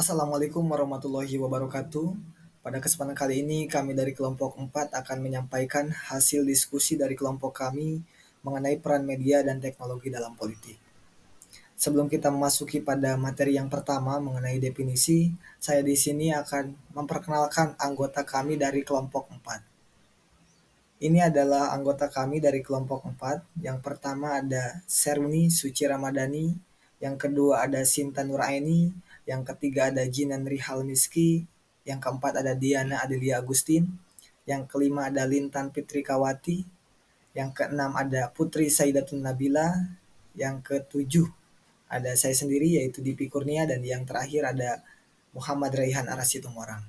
Assalamualaikum warahmatullahi wabarakatuh. Pada kesempatan kali ini kami dari kelompok 4 akan menyampaikan hasil diskusi dari kelompok kami mengenai peran media dan teknologi dalam politik. Sebelum kita memasuki pada materi yang pertama mengenai definisi, saya di sini akan memperkenalkan anggota kami dari kelompok 4. Ini adalah anggota kami dari kelompok 4. Yang pertama ada Seruni Suci Ramadhani, yang kedua ada Sinta Nuraini, yang ketiga ada Jinan Rihal Miski, yang keempat ada Diana Adelia Agustin, yang kelima ada Lintan Fitrikawati, yang keenam ada Putri Saidatun Nabila, yang ketujuh ada saya sendiri yaitu Dipi Kurnia, dan yang terakhir ada Muhammad Raihan Arasitumorang.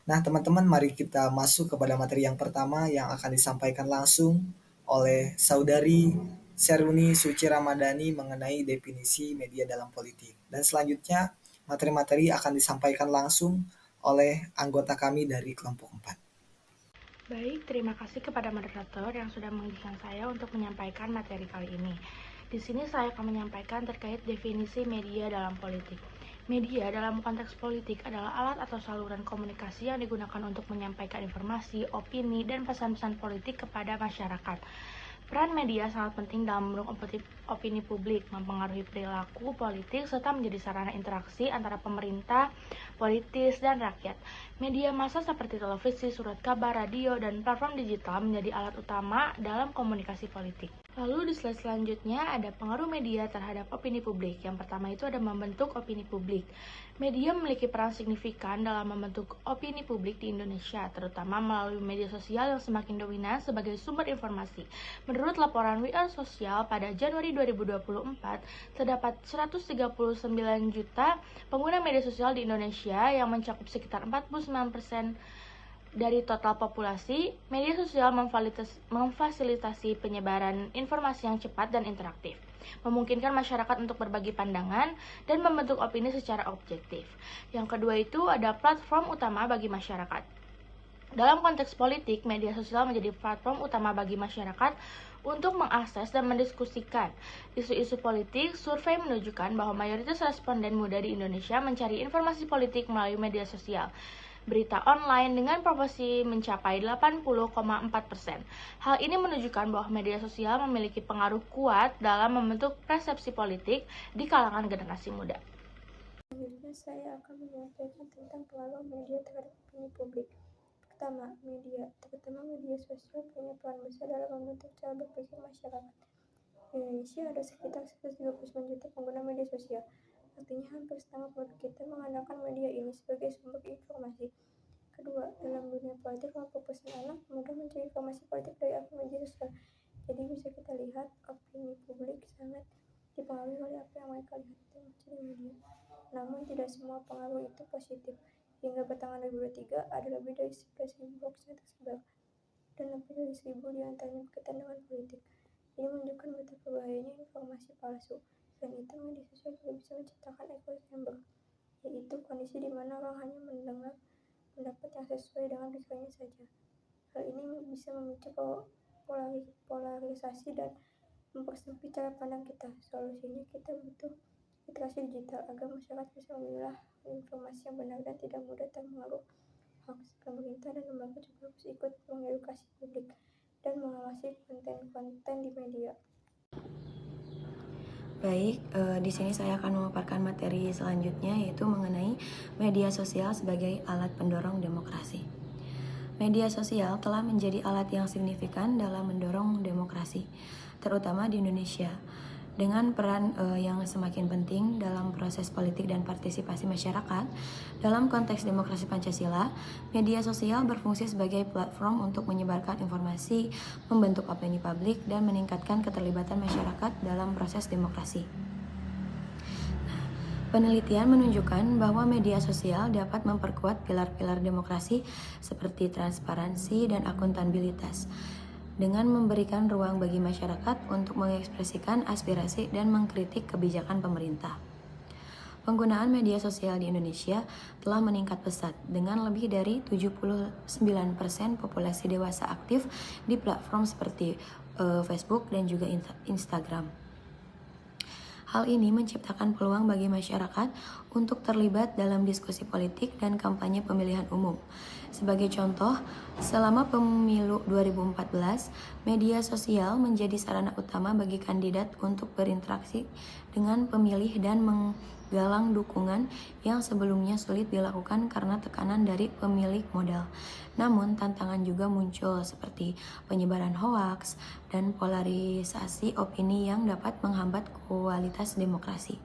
Nah, teman-teman, mari kita masuk kepada materi yang pertama yang akan disampaikan langsung oleh Saudari Seruni Suci Ramadhani mengenai definisi media dalam politik. Dan selanjutnya, materi-materi akan disampaikan langsung oleh anggota kami dari kelompok 4. Baik, terima kasih kepada moderator yang sudah mengizinkan saya untuk menyampaikan materi kali ini. Di sini saya akan menyampaikan terkait definisi media dalam politik. Media dalam konteks politik adalah alat atau saluran komunikasi yang digunakan untuk menyampaikan informasi, opini, dan pesan-pesan politik kepada masyarakat. Peran media sangat penting dalam membentuk opini publik, mempengaruhi perilaku politik, serta menjadi sarana interaksi antara pemerintah, politis, dan rakyat. Media massa seperti televisi, surat kabar, radio, dan platform digital menjadi alat utama dalam komunikasi politik. Lalu di slide selanjutnya ada pengaruh media terhadap opini publik. Yang pertama itu ada membentuk opini publik. Media memiliki peran signifikan dalam membentuk opini publik di Indonesia, terutama melalui media sosial yang semakin dominan sebagai sumber informasi. Menurut laporan We Are Social pada Januari 2024, terdapat 139 juta pengguna media sosial di Indonesia yang mencakup sekitar 49% dari total populasi. Media sosial memfasilitasi penyebaran informasi yang cepat dan interaktif, memungkinkan masyarakat untuk berbagi pandangan dan membentuk opini secara objektif. Yang kedua itu ada platform utama bagi masyarakat. Dalam konteks politik, media sosial menjadi platform utama bagi masyarakat untuk mengakses dan mendiskusikan isu-isu politik. Survei menunjukkan bahwa mayoritas responden muda di Indonesia mencari informasi politik melalui media sosial. Berita online dengan proporsi mencapai 80,4%. Hal ini menunjukkan bahwa media sosial memiliki pengaruh kuat dalam membentuk persepsi politik di kalangan generasi muda. Selanjutnya saya akan menyampaikan tentang pengaruh media terhadap opini publik. Pertama, media, terutama media sosial, punya peran besar dalam membentuk cara berpikir masyarakat. Di Indonesia ada sekitar 139 juta pengguna media sosial. Artinya hampir setengah penduduk kita mengandalkan media ini sebagai sumber informasi. Kedua, dalam dunia politik maupun personal, mudah mencari informasi politik dari akun media sosial. Jadi bisa kita lihat opini publik sangat dipengaruhi oleh apa yang mereka lihat dan baca di media. Namun tidak semua pengaruh itu positif. Hingga pertengahan 2023 ada lebih dari 11.000 hoax yang tersebar, dan lebih dari 1.000 diantaranya berkaitan dengan politik. Ini menunjukkan betapa bahayanya informasi palsu. Selain itu, media sosial juga bisa menciptakan echo chamber, yaitu kondisi di mana orang hanya mendengar pendapat yang sesuai dengan dirinya saja. Hal ini bisa memicu polarisasi dan mempersempit cara pandang kita. Solusinya kita butuh literasi digital agar masyarakat bisa memilah informasi yang benar dan tidak mudah terpengaruh hoax. Pemerintah dan lembaga juga harus ikut mengedukasi publik dan mengawasi konten-konten di media. Baik, di sini saya akan memaparkan materi selanjutnya, yaitu mengenai media sosial sebagai alat pendorong demokrasi. Media sosial telah menjadi alat yang signifikan dalam mendorong demokrasi, terutama di Indonesia. Dengan peran yang semakin penting dalam proses politik dan partisipasi masyarakat, dalam konteks demokrasi Pancasila, media sosial berfungsi sebagai platform untuk menyebarkan informasi, membentuk opini publik, dan meningkatkan keterlibatan masyarakat dalam proses demokrasi. Penelitian menunjukkan bahwa media sosial dapat memperkuat pilar-pilar demokrasi seperti transparansi dan akuntabilitas, dengan memberikan ruang bagi masyarakat untuk mengekspresikan aspirasi dan mengkritik kebijakan pemerintah. Penggunaan media sosial di Indonesia telah meningkat pesat dengan lebih dari 79% populasi dewasa aktif di platform seperti Facebook dan juga Instagram. Hal ini menciptakan peluang bagi masyarakat untuk terlibat dalam diskusi politik dan kampanye pemilihan umum. Sebagai contoh, selama pemilu 2014, media sosial menjadi sarana utama bagi kandidat untuk berinteraksi dengan pemilih dan menggalang dukungan yang sebelumnya sulit dilakukan karena tekanan dari pemilik modal. Namun, tantangan juga muncul seperti penyebaran hoaks dan polarisasi opini yang dapat menghambat kualitas demokrasi.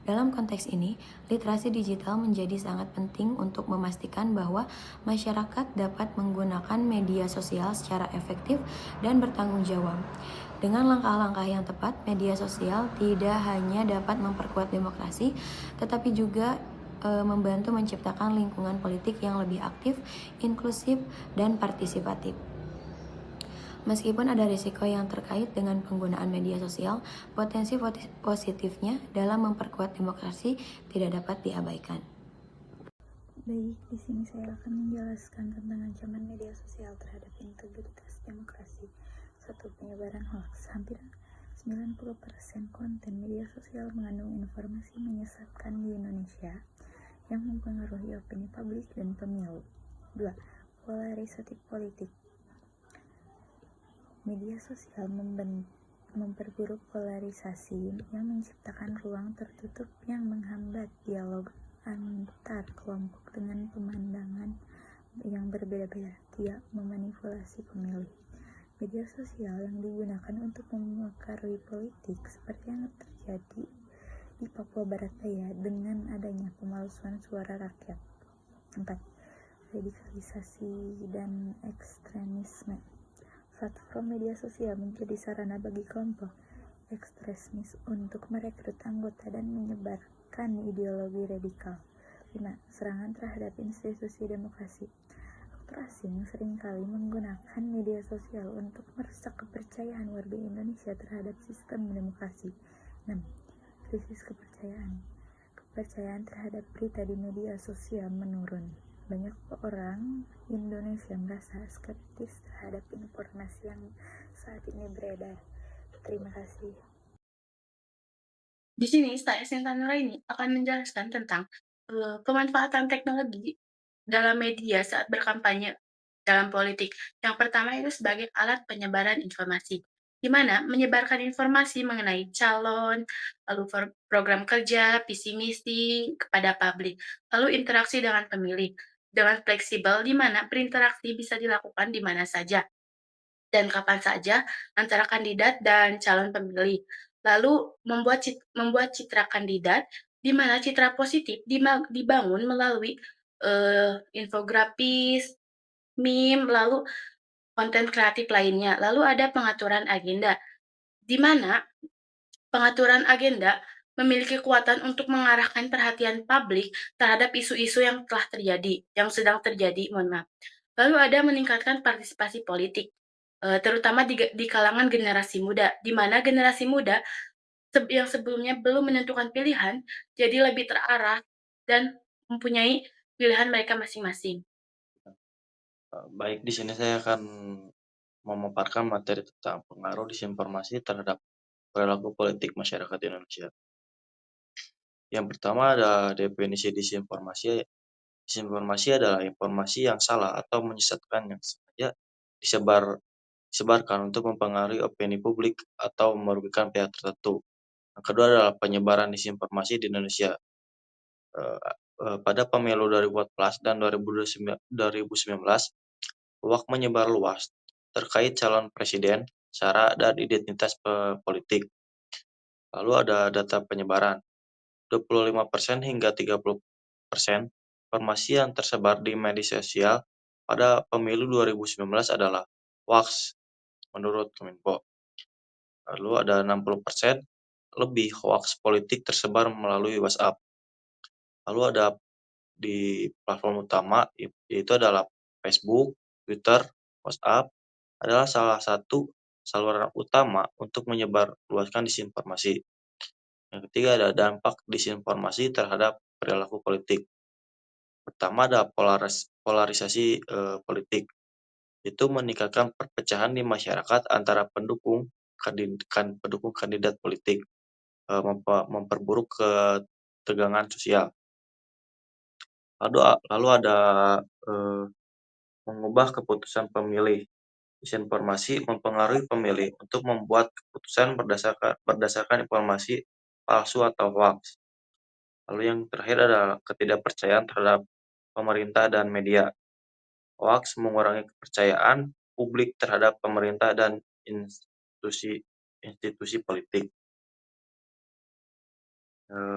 Dalam konteks ini, literasi digital menjadi sangat penting untuk memastikan bahwa masyarakat dapat menggunakan media sosial secara efektif dan bertanggung jawab. Dengan langkah-langkah yang tepat, media sosial tidak hanya dapat memperkuat demokrasi, tetapi juga membantu menciptakan lingkungan politik yang lebih aktif, inklusif, dan partisipatif. Meskipun ada risiko yang terkait dengan penggunaan media sosial, potensi positifnya dalam memperkuat demokrasi tidak dapat diabaikan. Baik, di sini saya akan menjelaskan tentang ancaman media sosial terhadap integritas demokrasi. 1. Penyebaran hoaks. Hampir 90% konten media sosial mengandung informasi menyesatkan di Indonesia yang mempengaruhi opini publik dan pemilu. 2. Polarisasi politik. Media sosial memperburuk polarisasi yang menciptakan ruang tertutup yang menghambat dialog antar kelompok dengan pemandangan yang berbeda-beda, tidak memanipulasi pemilih. Media sosial yang digunakan untuk mempengaruhi politik seperti yang terjadi di Papua Barat Daya dengan adanya pemalsuan suara rakyat. 4. Radikalisasi dan ekstremisme. Platform media sosial menjadi sarana bagi kelompok ekstremis untuk merekrut anggota dan menyebarkan ideologi radikal. 5. Serangan terhadap institusi demokrasi. Aktor asing seringkali menggunakan media sosial untuk merusak kepercayaan warga Indonesia terhadap sistem demokrasi. 6. Krisis kepercayaan. Kepercayaan terhadap berita di media sosial menurun. Banyak orang Indonesia merasa skeptis terhadap informasi yang saat ini beredar. Terima kasih. Di sini saya Sinta Nuraini akan menjelaskan tentang pemanfaatan teknologi dalam media saat berkampanye dalam politik. Yang pertama itu sebagai alat penyebaran informasi, di mana menyebarkan informasi mengenai calon, lalu program kerja, visi misi kepada publik, lalu interaksi dengan pemilih dengan fleksibel, di mana berinteraksi bisa dilakukan di mana saja dan kapan saja antara kandidat dan calon pemilih. Lalu membuat citra kandidat, di mana citra positif dibangun melalui infografis, meme, lalu konten kreatif lainnya. Lalu ada pengaturan agenda, di mana pengaturan agenda memiliki kekuatan untuk mengarahkan perhatian publik terhadap isu-isu yang telah terjadi, yang sedang terjadi, mohon maaf. Lalu ada meningkatkan partisipasi politik, terutama di kalangan generasi muda, di mana generasi muda yang sebelumnya belum menentukan pilihan, jadi lebih terarah dan mempunyai pilihan mereka masing-masing. Baik, di sini saya akan memaparkan materi tentang pengaruh disinformasi terhadap perilaku politik masyarakat Indonesia. Yang pertama ada definisi disinformasi. Disinformasi adalah informasi yang salah atau menyesatkan yang sengaja disebarkan untuk mempengaruhi opini publik atau merugikan pihak tertentu. Yang kedua adalah penyebaran disinformasi di Indonesia. Pada pemilu 2014 dan 2019, hoaks menyebar luas terkait calon presiden, syarat dan identitas politik. Lalu ada data penyebaran. 25% hingga 30% informasi yang tersebar di media sosial pada pemilu 2019 adalah hoaks menurut Kominfo. Lalu ada 60% lebih hoaks politik tersebar melalui WhatsApp. Lalu ada di platform utama yaitu adalah Facebook, Twitter, WhatsApp adalah salah satu saluran utama untuk menyebarluaskan disinformasi. Yang ketiga ada dampak disinformasi terhadap perilaku politik. Pertama ada polarisasi politik. Itu meningkatkan perpecahan di masyarakat antara pendukung kandidat politik. memperburuk ketegangan sosial. Lalu ada mengubah keputusan pemilih. Disinformasi mempengaruhi pemilih untuk membuat keputusan berdasarkan informasi palsu atau hoaks. Lalu yang terakhir adalah ketidakpercayaan terhadap pemerintah dan media. Hoaks mengurangi kepercayaan publik terhadap pemerintah dan institusi politik.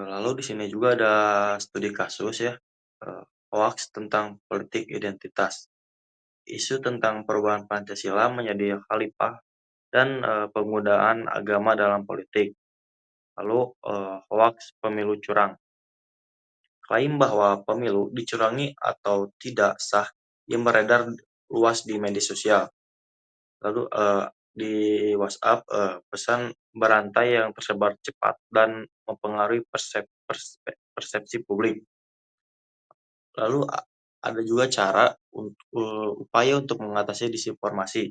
Lalu di sini juga ada studi kasus ya, hoaks tentang politik identitas. Isu tentang perubahan Pancasila menjadi khalifah dan penggunaan agama dalam politik. Lalu hoaks pemilu curang. Klaim bahwa pemilu dicurangi atau tidak sah yang beredar luas di media sosial. Lalu di WhatsApp pesan berantai yang tersebar cepat dan mempengaruhi persepsi publik. Lalu ada juga cara upaya untuk mengatasi disinformasi.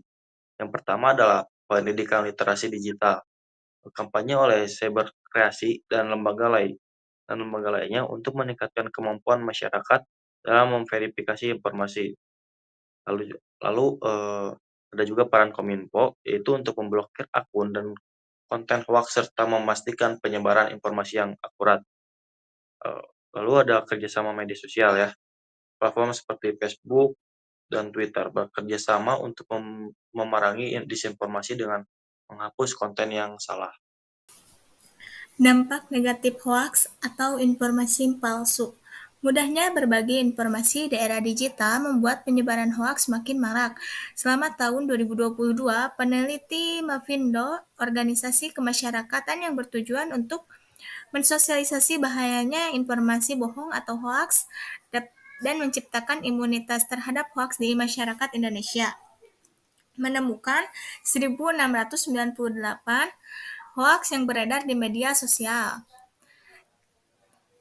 Yang pertama adalah pendidikan literasi digital, kampanye oleh cyber kreasi dan lembaga lainnya untuk meningkatkan kemampuan masyarakat dalam memverifikasi informasi. Lalu ada juga peran Kominfo, yaitu untuk memblokir akun dan konten hoaks serta memastikan penyebaran informasi yang akurat. Lalu ada kerjasama media sosial ya. Platform seperti Facebook dan Twitter bekerja sama untuk memerangi disinformasi dengan menghapus konten yang salah. Dampak negatif hoaks atau informasi palsu. Mudahnya berbagi informasi di era digital membuat penyebaran hoaks makin marak. Selama tahun 2022, peneliti Mavindo, organisasi kemasyarakatan yang bertujuan untuk mensosialisasi bahayanya informasi bohong atau hoaks dan menciptakan imunitas terhadap hoaks di masyarakat Indonesia, menemukan 1.698 hoaks yang beredar di media sosial.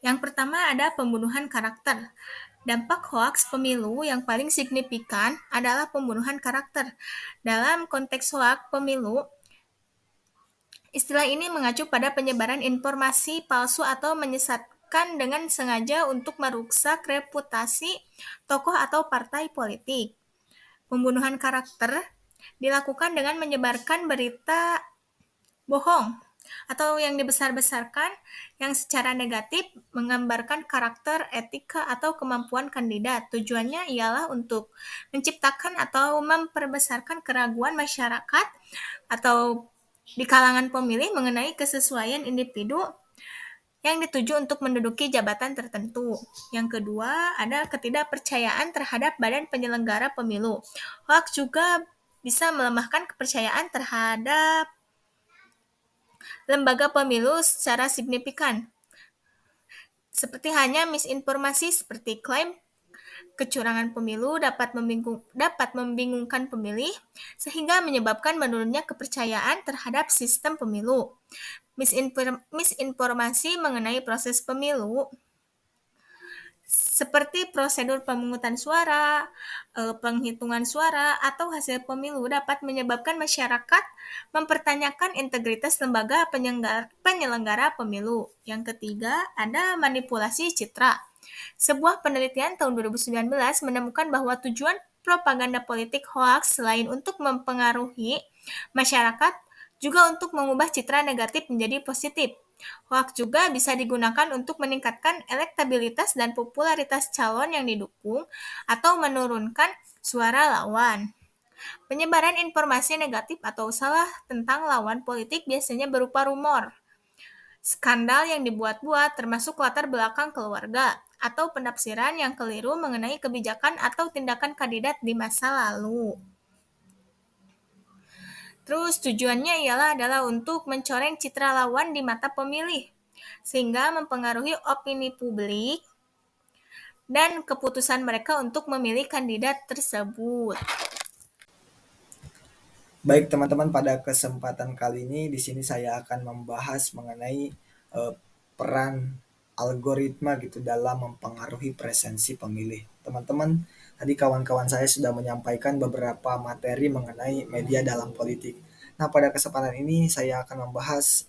Yang pertama ada pembunuhan karakter. Dampak hoaks pemilu yang paling signifikan adalah pembunuhan karakter. Dalam konteks hoaks pemilu, istilah ini mengacu pada penyebaran informasi palsu atau menyesatkan dengan sengaja untuk merusak reputasi tokoh atau partai politik. Pembunuhan karakter dilakukan dengan menyebarkan berita bohong atau yang dibesar-besarkan yang secara negatif menggambarkan karakter, etika, atau kemampuan kandidat. Tujuannya ialah untuk menciptakan atau memperbesarkan keraguan masyarakat atau di kalangan pemilih mengenai kesesuaian individu yang dituju untuk menduduki jabatan tertentu. Yang kedua, ada ketidakpercayaan terhadap badan penyelenggara pemilu. Hoaks juga bisa melemahkan kepercayaan terhadap lembaga pemilu secara signifikan. Seperti hanya misinformasi seperti klaim kecurangan pemilu dapat membingungkan pemilih, sehingga menyebabkan menurunnya kepercayaan terhadap sistem pemilu. Misinformasi mengenai proses pemilu seperti prosedur pemungutan suara, penghitungan suara, atau hasil pemilu dapat menyebabkan masyarakat mempertanyakan integritas lembaga penyelenggara pemilu. Yang ketiga, ada manipulasi citra. Sebuah penelitian tahun 2019 menemukan bahwa tujuan propaganda politik hoaks selain untuk mempengaruhi masyarakat, juga untuk mengubah citra negatif menjadi positif. Hoaks juga bisa digunakan untuk meningkatkan elektabilitas dan popularitas calon yang didukung atau menurunkan suara lawan. Penyebaran informasi negatif atau salah tentang lawan politik biasanya berupa rumor, skandal yang dibuat-buat, termasuk latar belakang keluarga, atau penafsiran yang keliru mengenai kebijakan atau tindakan kandidat di masa lalu. Terus tujuannya adalah untuk mencoreng citra lawan di mata pemilih, sehingga mempengaruhi opini publik dan keputusan mereka untuk memilih kandidat tersebut. Baik teman-teman, pada kesempatan kali ini di sini saya akan membahas mengenai peran algoritma gitu dalam mempengaruhi presensi pemilih. Teman-teman, tadi kawan-kawan saya sudah menyampaikan beberapa materi mengenai media dalam politik. Nah, pada kesempatan ini saya akan membahas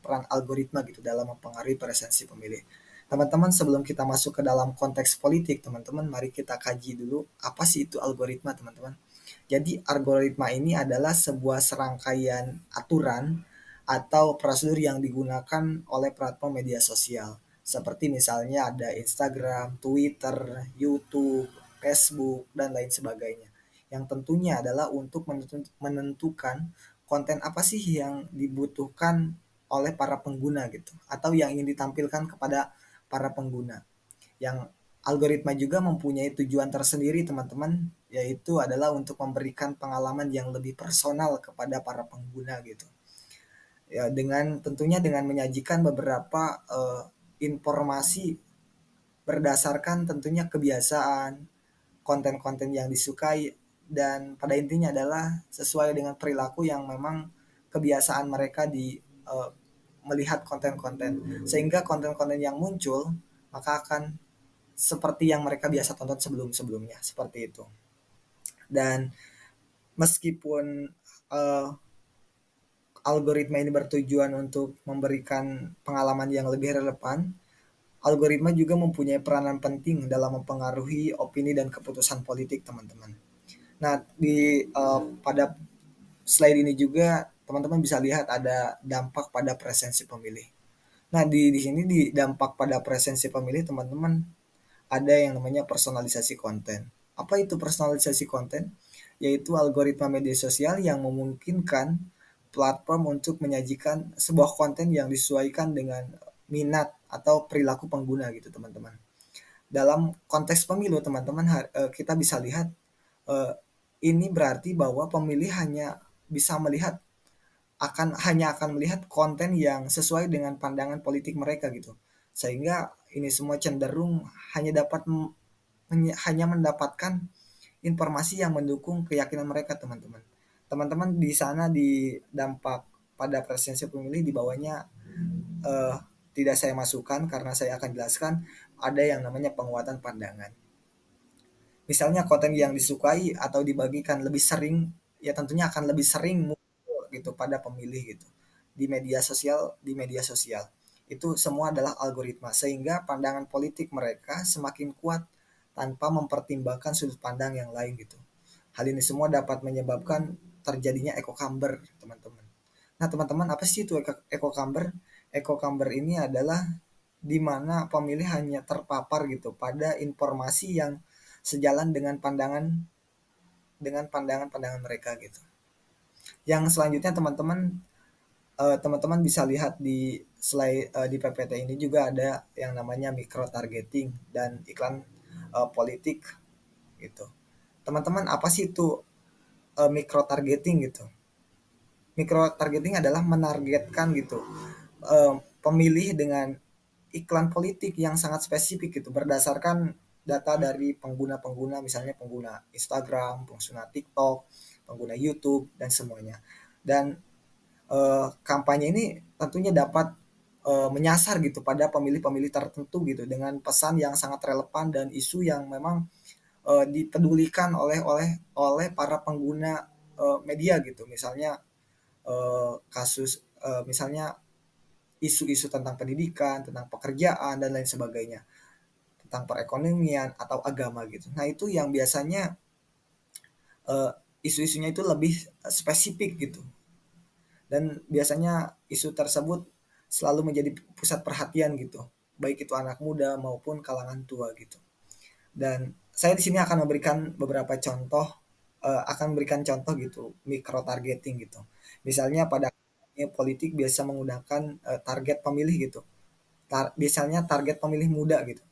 peran algoritma gitu dalam mempengaruhi preferensi pemilih. Teman-teman, sebelum kita masuk ke dalam konteks politik, teman-teman, mari kita kaji dulu apa sih itu algoritma, teman-teman. Jadi, algoritma ini adalah sebuah serangkaian aturan atau prosedur yang digunakan oleh platform media sosial. Seperti misalnya ada Instagram, Twitter, YouTube, Facebook, dan lain sebagainya. Yang tentunya adalah untuk menentukan konten apa sih yang dibutuhkan oleh para pengguna gitu, atau yang ingin ditampilkan kepada para pengguna. Yang algoritma juga mempunyai tujuan tersendiri, teman-teman, yaitu adalah untuk memberikan pengalaman yang lebih personal kepada para pengguna gitu. Ya, dengan tentunya dengan menyajikan beberapa informasi berdasarkan tentunya kebiasaan, konten-konten yang disukai, dan pada intinya adalah sesuai dengan perilaku yang memang kebiasaan mereka di melihat konten-konten, sehingga konten-konten yang muncul maka akan seperti yang mereka biasa tonton sebelum-sebelumnya, seperti itu. Dan meskipun algoritma ini bertujuan untuk memberikan pengalaman yang lebih relevan, algoritma juga mempunyai peranan penting dalam mempengaruhi opini dan keputusan politik, teman-teman. Nah, pada slide ini juga teman-teman bisa lihat ada dampak pada preferensi pemilih. Nah, di sini di dampak pada preferensi pemilih, teman-teman, ada yang namanya personalisasi konten. Apa itu personalisasi konten? Yaitu algoritma media sosial yang memungkinkan platform untuk menyajikan sebuah konten yang disesuaikan dengan minat atau perilaku pengguna gitu, teman-teman. Dalam konteks pemilu, teman-teman, kita bisa lihat ini berarti bahwa pemilih hanya akan melihat konten yang sesuai dengan pandangan politik mereka gitu. Sehingga ini semua cenderung hanya mendapatkan informasi yang mendukung keyakinan mereka, teman-teman. Teman-teman di sana di dampak pada preferensi pemilih di bawahnya tidak saya masukkan karena saya akan jelaskan ada yang namanya penguatan pandangan. Misalnya konten yang disukai atau dibagikan lebih sering, ya tentunya akan lebih sering muncul gitu pada pemilih gitu di media sosial. Itu semua adalah algoritma sehingga pandangan politik mereka semakin kuat tanpa mempertimbangkan sudut pandang yang lain gitu. Hal ini semua dapat menyebabkan terjadinya echo chamber, teman-teman. Nah, teman-teman, apa sih itu echo chamber? Echo chamber ini adalah di mana pemilih hanya terpapar gitu pada informasi yang sejalan dengan pandangan mereka gitu. Yang selanjutnya, teman-teman bisa lihat di slide di PPT ini juga ada yang namanya micro targeting dan iklan politik gitu. Teman-teman, apa sih itu micro targeting gitu? Micro targeting adalah menargetkan gitu pemilih dengan iklan politik yang sangat spesifik gitu berdasarkan data dari pengguna-pengguna, misalnya pengguna Instagram, pengguna TikTok, pengguna YouTube, dan semuanya. Dan kampanye ini tentunya dapat menyasar gitu pada pemilih-pemilih tertentu gitu dengan pesan yang sangat relevan dan isu yang memang dipedulikan oleh para pengguna media gitu. Misalnya misalnya isu-isu tentang pendidikan, tentang pekerjaan, dan lain sebagainya, tentang perekonomian atau agama gitu. Nah, itu yang biasanya isu-isunya itu lebih spesifik gitu. Dan biasanya isu tersebut selalu menjadi pusat perhatian gitu, baik itu anak muda maupun kalangan tua gitu. Dan saya di sini akan memberikan beberapa contoh, gitu, micro targeting gitu. Misalnya pada politik biasa menggunakan target pemilih gitu. Biasanya target pemilih muda gitu.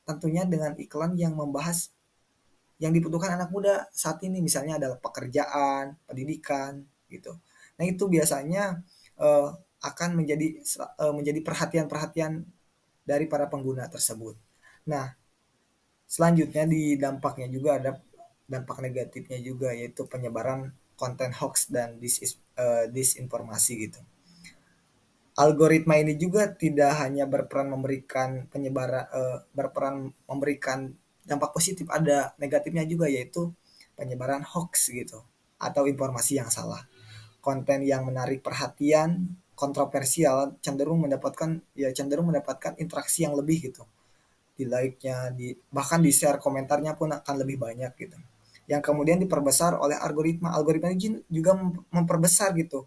Tentunya dengan iklan yang membahas yang dibutuhkan anak muda saat ini, misalnya adalah pekerjaan, pendidikan gitu. Nah, itu biasanya akan menjadi perhatian-perhatian dari para pengguna tersebut. Nah, selanjutnya di dampaknya juga ada dampak negatifnya juga, yaitu penyebaran konten hoax dan disinformasi gitu. Algoritma ini juga tidak hanya berperan memberikan dampak positif, ada negatifnya juga, yaitu penyebaran hoax gitu atau informasi yang salah. konten yang menarik perhatian, kontroversial, cenderung mendapatkan interaksi yang lebih gitu. Di like-nya, bahkan di share komentarnya pun akan lebih banyak gitu. Yang kemudian diperbesar oleh algoritma. Algoritma ini juga memperbesar gitu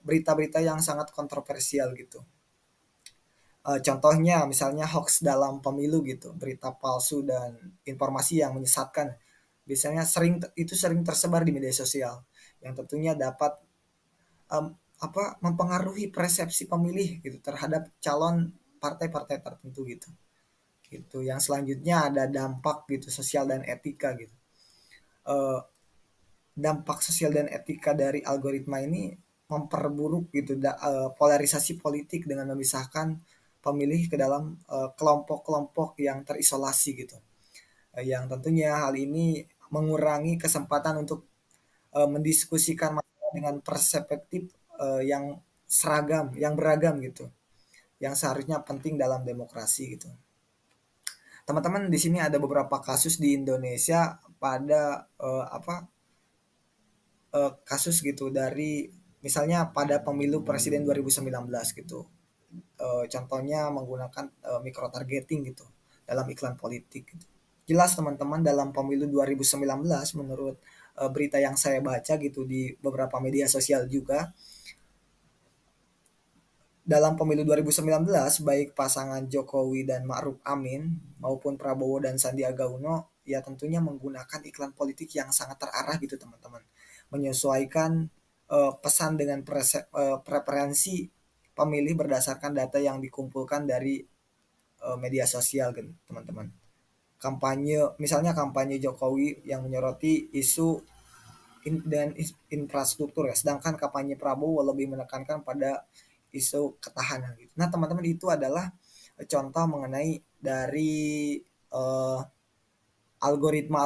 berita-berita yang sangat kontroversial gitu. Contohnya misalnya hoax dalam pemilu gitu, berita palsu dan informasi yang menyesatkan. Biasanya sering tersebar di media sosial yang tentunya dapat um, mempengaruhi persepsi pemilih gitu terhadap calon partai-partai tertentu gitu. Gitu. Yang selanjutnya ada dampak gitu sosial dan etika gitu. Uh, Dampak sosial dan etika dari algoritma ini memperburuk gitu polarisasi politik dengan memisahkan pemilih ke dalam kelompok-kelompok yang terisolasi gitu. Yang tentunya hal ini mengurangi kesempatan untuk mendiskusikan masalah dengan perspektif yang seragam, yang beragam gitu, yang seharusnya penting dalam demokrasi gitu. Teman-teman, di sini ada beberapa kasus di Indonesia pada kasus gitu dari misalnya pada pemilu presiden 2019 gitu. Contohnya menggunakan micro targeting gitu dalam iklan politik gitu. Jelas teman-teman, dalam pemilu 2019 menurut berita yang saya baca gitu di beberapa media sosial juga, dalam pemilu 2019 baik pasangan Jokowi dan Ma'ruf Amin maupun Prabowo dan Sandiaga Uno ya tentunya menggunakan iklan politik yang sangat terarah gitu teman-teman. Menyesuaikan pesan dengan preferensi pemilih berdasarkan data yang dikumpulkan dari media sosial gitu teman-teman. Misalnya kampanye Jokowi yang menyoroti isu dan infrastruktur ya, sedangkan kampanye Prabowo lebih menekankan pada isu ketahanan gitu. Nah teman-teman, itu adalah contoh mengenai dari uh, algoritma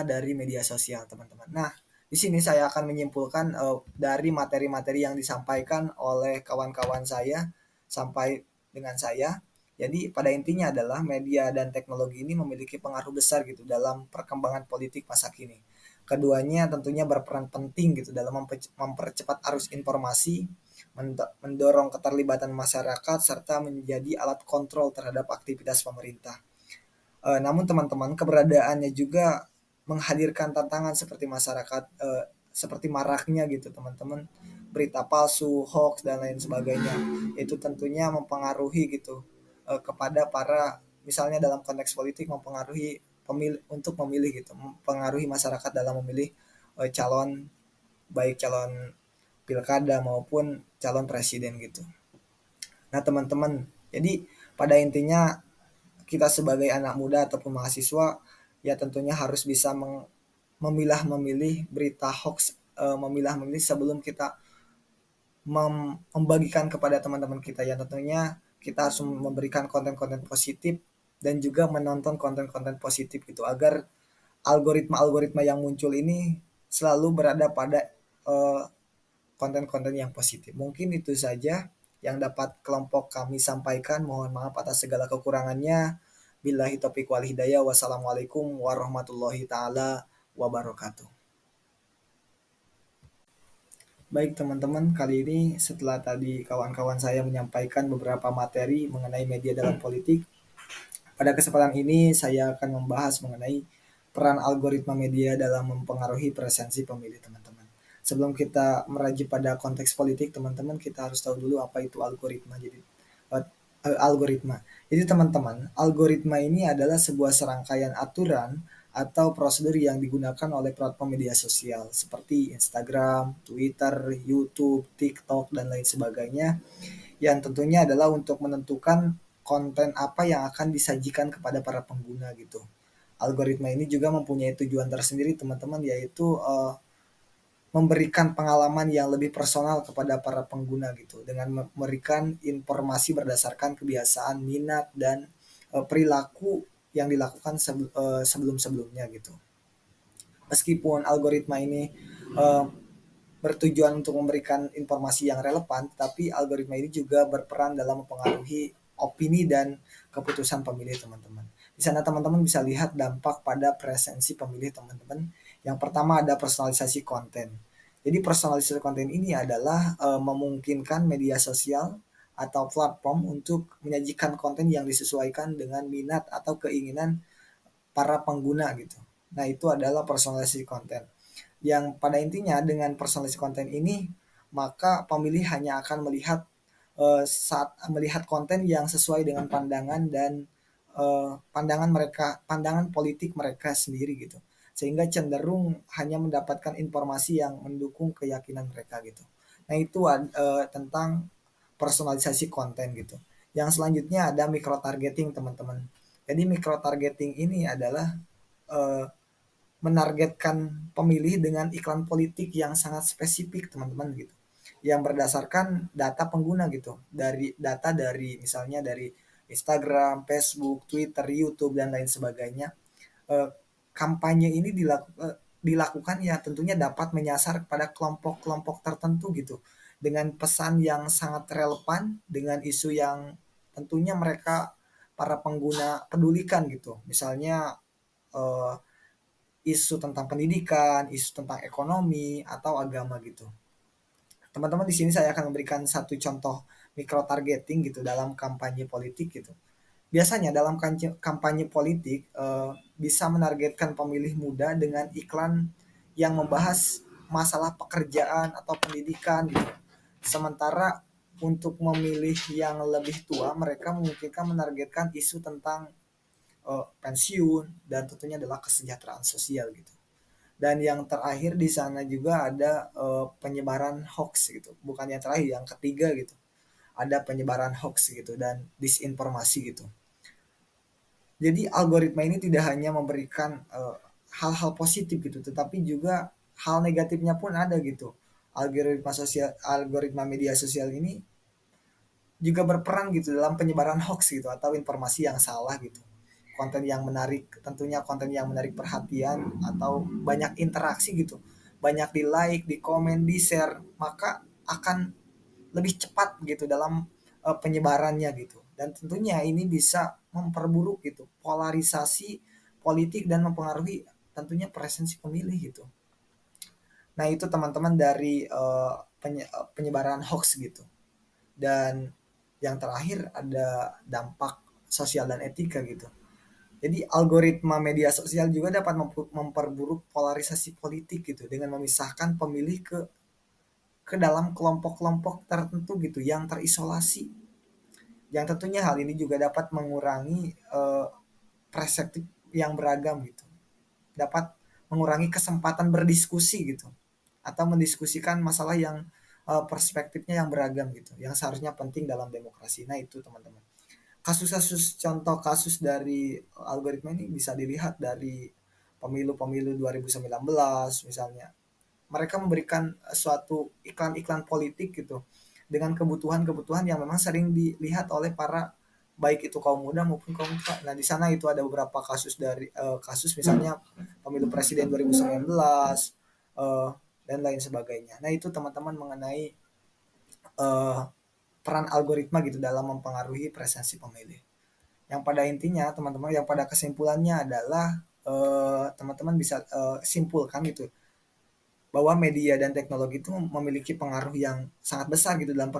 dari media sosial teman-teman. Nah di sini saya akan menyimpulkan dari materi-materi yang disampaikan oleh kawan-kawan saya sampai dengan saya. Jadi pada intinya adalah media dan teknologi ini memiliki pengaruh besar gitu dalam perkembangan politik masa kini. Keduanya tentunya berperan penting gitu dalam mempercepat arus informasi, mendorong keterlibatan masyarakat, serta menjadi alat kontrol terhadap aktivitas pemerintah. Namun teman-teman, keberadaannya juga menghadirkan tantangan seperti seperti maraknya gitu teman-teman, berita palsu, hoax dan lain sebagainya. Itu tentunya mempengaruhi gitu kepada para, misalnya dalam konteks politik, mempengaruhi pemilih untuk memilih gitu, mempengaruhi masyarakat dalam memilih calon, baik calon pilkada maupun calon presiden gitu. Nah teman-teman, jadi pada intinya kita sebagai anak muda ataupun mahasiswa ya tentunya harus bisa memilah-memilih berita hoax, memilah-memilih sebelum kita membagikan kepada teman-teman kita. Ya tentunya kita harus memberikan konten-konten positif dan juga menonton konten-konten positif itu agar algoritma-algoritma yang muncul ini selalu berada pada konten-konten yang positif. Mungkin itu saja yang dapat kelompok kami sampaikan. Mohon maaf atas segala kekurangannya. Billahi taufiq wal hidayah. Wassalamualaikum warahmatullahi taala wabarakatuh. Baik teman-teman, kali ini setelah tadi kawan-kawan saya menyampaikan beberapa materi mengenai media dalam politik, pada kesempatan ini saya akan membahas mengenai peran algoritma media dalam mempengaruhi presensi pemilih teman-teman. Sebelum kita meraji pada konteks politik teman-teman, kita harus tahu dulu apa itu algoritma. Jadi teman-teman, algoritma ini adalah sebuah serangkaian aturan atau prosedur yang digunakan oleh platform media sosial seperti Instagram, Twitter, YouTube, TikTok, dan lain sebagainya, yang tentunya adalah untuk menentukan konten apa yang akan disajikan kepada para pengguna gitu. Algoritma ini juga mempunyai tujuan tersendiri teman-teman, yaitu memberikan pengalaman yang lebih personal kepada para pengguna gitu, dengan memberikan informasi berdasarkan kebiasaan, minat, dan perilaku yang dilakukan sebelum-sebelumnya gitu. Meskipun algoritma ini bertujuan untuk memberikan informasi yang relevan, tapi algoritma ini juga berperan dalam mempengaruhi opini dan keputusan pemilih teman-teman. Di sana teman-teman bisa lihat dampak pada presensi pemilih teman-teman. Yang pertama ada personalisasi konten. Jadi personalisasi konten ini adalah memungkinkan media sosial atau platform untuk menyajikan konten yang disesuaikan dengan minat atau keinginan para pengguna gitu. Nah, itu adalah personalisasi konten. Yang pada intinya dengan personalisasi konten ini, maka pemilih hanya akan melihat saat melihat konten yang sesuai dengan pandangan dan pandangan politik mereka sendiri gitu. Sehingga cenderung hanya mendapatkan informasi yang mendukung keyakinan mereka gitu. Nah, itu tentang personalisasi konten gitu. Yang selanjutnya ada micro targeting, teman-teman. Jadi micro targeting ini adalah eh, menargetkan pemilih dengan iklan politik yang sangat spesifik, teman-teman gitu. Yang berdasarkan data pengguna gitu. Dari misalnya dari Instagram, Facebook, Twitter, YouTube dan lain sebagainya. Eh, Kampanye ini dilakukan ya tentunya dapat menyasar pada kelompok-kelompok tertentu gitu. Dengan pesan yang sangat relevan dengan isu yang tentunya mereka para pengguna pedulikan gitu. Misalnya eh, isu tentang pendidikan, isu tentang ekonomi atau agama gitu. Teman-teman, di sini saya akan memberikan satu contoh micro targeting gitu dalam kampanye politik gitu. Biasanya dalam kampanye politik bisa menargetkan pemilih muda dengan iklan yang membahas masalah pekerjaan atau pendidikan gitu. Sementara untuk memilih yang lebih tua, mereka memungkinkan menargetkan isu tentang pensiun dan tentunya adalah kesejahteraan sosial gitu. Dan yang terakhir di sana juga ada penyebaran hoax gitu. Bukan yang terakhir, yang ketiga gitu. Ada penyebaran hoax gitu dan disinformasi gitu. Jadi algoritma ini tidak hanya memberikan hal-hal positif gitu, tetapi juga hal negatifnya pun ada gitu. Algoritma media sosial ini juga berperan gitu dalam penyebaran hoax gitu atau informasi yang salah gitu. Konten yang menarik, tentunya konten yang menarik perhatian atau banyak interaksi gitu. Banyak di like, di komen, di share, maka akan lebih cepat gitu dalam penyebarannya gitu. Dan tentunya ini bisa memperburuk gitu polarisasi politik dan mempengaruhi tentunya presensi pemilih gitu. Nah, itu teman-teman dari penyebaran hoax gitu. Dan yang terakhir ada dampak sosial dan etika gitu. Jadi algoritma media sosial juga dapat memperburuk polarisasi politik gitu dengan memisahkan pemilih ke dalam kelompok-kelompok tertentu gitu yang terisolasi. Yang tentunya hal ini juga dapat mengurangi perspektif yang beragam gitu. Dapat mengurangi kesempatan berdiskusi gitu atau mendiskusikan masalah yang perspektifnya yang beragam gitu, yang seharusnya penting dalam demokrasi. Nah, itu teman-teman. Contoh kasus dari algoritma ini bisa dilihat dari pemilu-pemilu 2019 misalnya. Mereka memberikan suatu iklan-iklan politik gitu dengan kebutuhan-kebutuhan yang memang sering dilihat oleh para baik itu kaum muda maupun kaum tua. Nah, di sana itu ada beberapa kasus misalnya pemilu presiden 2019 dan lain sebagainya. Nah, itu teman-teman mengenai eh, peran algoritma gitu dalam mempengaruhi presensi pemilih. Yang pada intinya teman-teman, yang pada kesimpulannya adalah teman-teman bisa simpulkan gitu bahwa media dan teknologi itu memiliki pengaruh yang sangat besar gitu dalam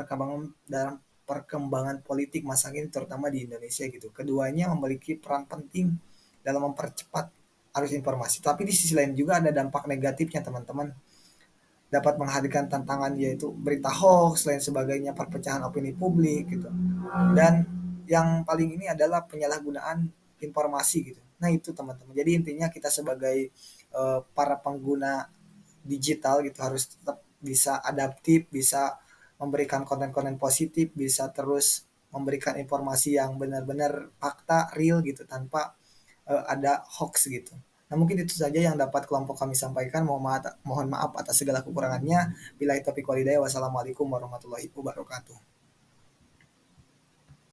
perkembangan politik masa kini terutama di Indonesia gitu. Keduanya memiliki peran penting dalam mempercepat arus informasi. Tapi di sisi lain juga ada dampak negatifnya, teman-teman. Dapat menghadirkan tantangan yaitu berita hoax, lain sebagainya, perpecahan opini publik gitu. Dan yang paling ini adalah penyalahgunaan informasi gitu. Nah, itu teman-teman. Jadi intinya kita sebagai para pengguna digital gitu harus tetap bisa adaptif, bisa memberikan konten-konten positif, bisa terus memberikan informasi yang benar-benar fakta real gitu tanpa ada hoax gitu. Nah, mungkin itu saja yang dapat kelompok kami sampaikan. Mohon maaf atas segala kekurangannya. Bila taufiq walhidayah. Wassalamualaikum warahmatullahi wabarakatuh.